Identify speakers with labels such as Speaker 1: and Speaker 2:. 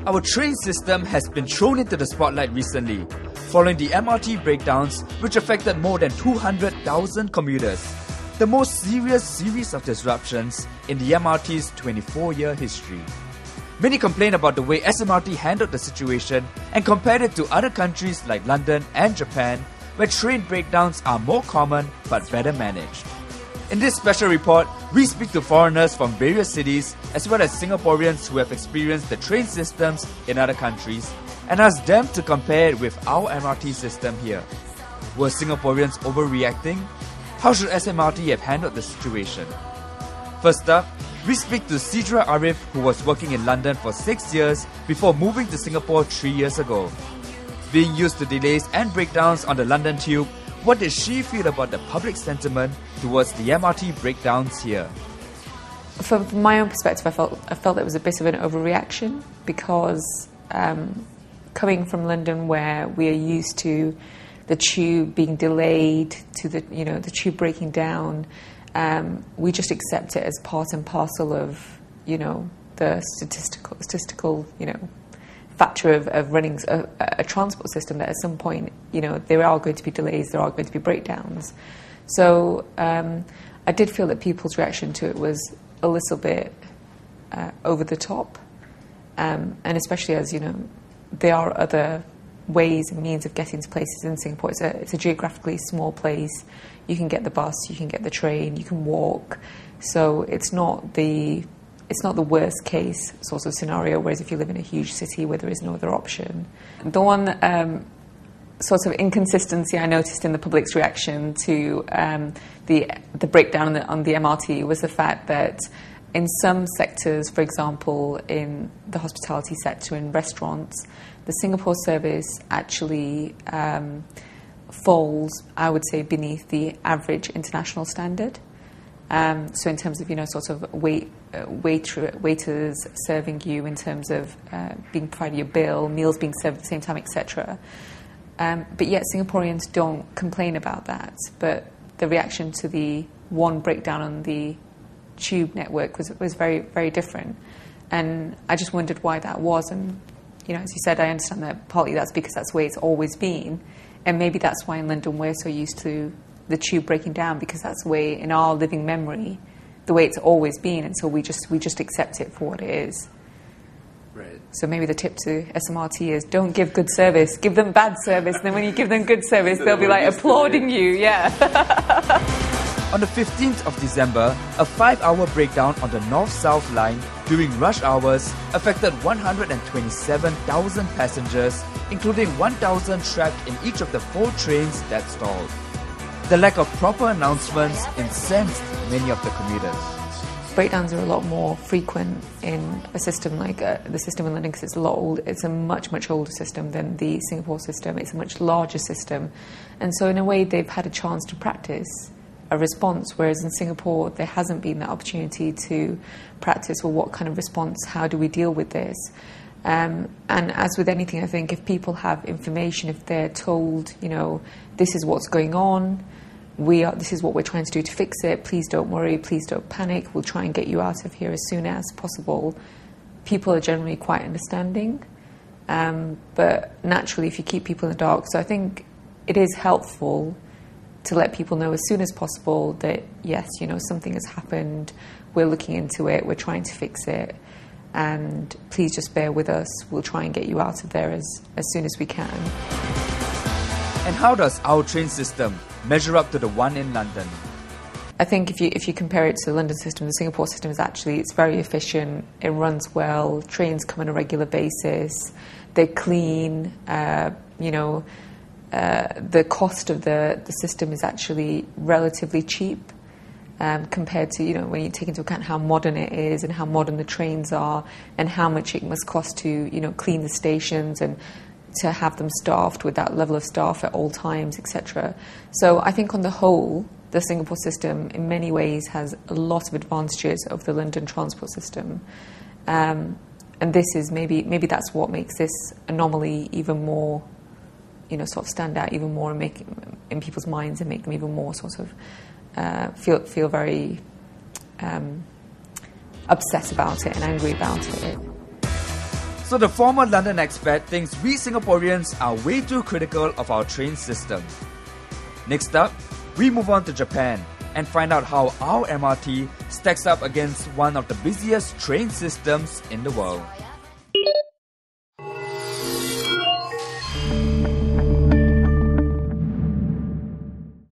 Speaker 1: Our train system has been thrown into the spotlight recently, following the MRT breakdowns which affected more than 200,000 commuters. The most serious series of disruptions in the MRT's 24-year history. Many complain about the way SMRT handled the situation and compared it to other countries like London and Japan, where train breakdowns are more common but better managed. In this special report, we speak to foreigners from various cities as well as Singaporeans who have experienced the train systems in other countries and ask them to compare it with our MRT system here. Were Singaporeans overreacting? How should SMRT have handled the situation? First up, we speak to Sidra Arif, who was working in London for 6 years before moving to Singapore 3 years ago. Being used to delays and breakdowns on the London Tube, what did she feel about the public sentiment towards the MRT breakdowns here?
Speaker 2: From my own perspective, I felt it was a bit of an overreaction because coming from London, where we are used to the tube being delayed, to the tube breaking down, we just accept it as part and parcel of the statistical factor of running a transport system, that at some point, there are going to be delays, there are going to be breakdowns. So I did feel that people's reaction to it was a little bit over the top, and especially as, there are other ways and means of getting to places in Singapore. It's a geographically small place. You can get the bus, you can get the train, you can walk. So it's not the worst case sort of scenario, whereas if you live in a huge city where there is no other option. The one sort of inconsistency I noticed in the public's reaction to the breakdown on the MRT was the fact that in some sectors, for example, in the hospitality sector, in restaurants, the Singapore service actually falls, I would say, beneath the average international standard. So in terms of, sort of waiters serving you, in terms of being provided your bill, meals being served at the same time, etc. But yet Singaporeans don't complain about that. But the reaction to the one breakdown on the tube network was very, very different. And I just wondered why that was. And, as you said, I understand that partly that's because that's the way it's always been. And maybe that's why in London we're so used to the tube breaking down, because that's the way, in our living memory, the way it's always been, and so we just accept it for what it is.
Speaker 1: Right.
Speaker 2: So maybe the tip to SMRT is don't give good service, give them bad service, and then when you give them good service, they'll be like applauding you, yeah.
Speaker 1: On the 15th of December, a 5-hour breakdown on the North-South line during rush hours affected 127,000 passengers, including 1,000 trapped in each of the 4 trains that stalled. The lack of proper announcements incensed many of the commuters.
Speaker 2: Breakdowns are a lot more frequent in a system like the system in London, because it's a lot old. It's a much, much older system than the Singapore system. It's a much larger system. And so in a way, they've had a chance to practice a response, whereas in Singapore, there hasn't been that opportunity to practice, well, what kind of response, how do we deal with this? And as with anything, I think if people have information, if they're told, this is what's going on, this is what we're trying to do to fix it, please don't worry, please don't panic, we'll try and get you out of here as soon as possible, people are generally quite understanding. But naturally, if you keep people in the dark, so I think it is helpful to let people know as soon as possible that, yes, something has happened, we're looking into it, we're trying to fix it, and please just bear with us, we'll try and get you out of there as soon as we can.
Speaker 1: And how does our train system measure up to the one in London?
Speaker 2: I think if you compare it to the London system, the Singapore system is actually, it's very efficient, it runs well, trains come on a regular basis, they're clean, the cost of the system is actually relatively cheap compared to, when you take into account how modern it is and how modern the trains are and how much it must cost to, clean the stations and to have them staffed with that level of staff at all times, etc. So I think on the whole, the Singapore system in many ways has a lot of advantages of the London transport system. And this is maybe that's what makes this anomaly even more, sort of stand out even more and make in people's minds and make them even more sort of feel very upset about it and angry about it.
Speaker 1: So the former London expat thinks we Singaporeans are way too critical of our train system. Next up, we move on to Japan and find out how our MRT stacks up against one of the busiest train systems in the world.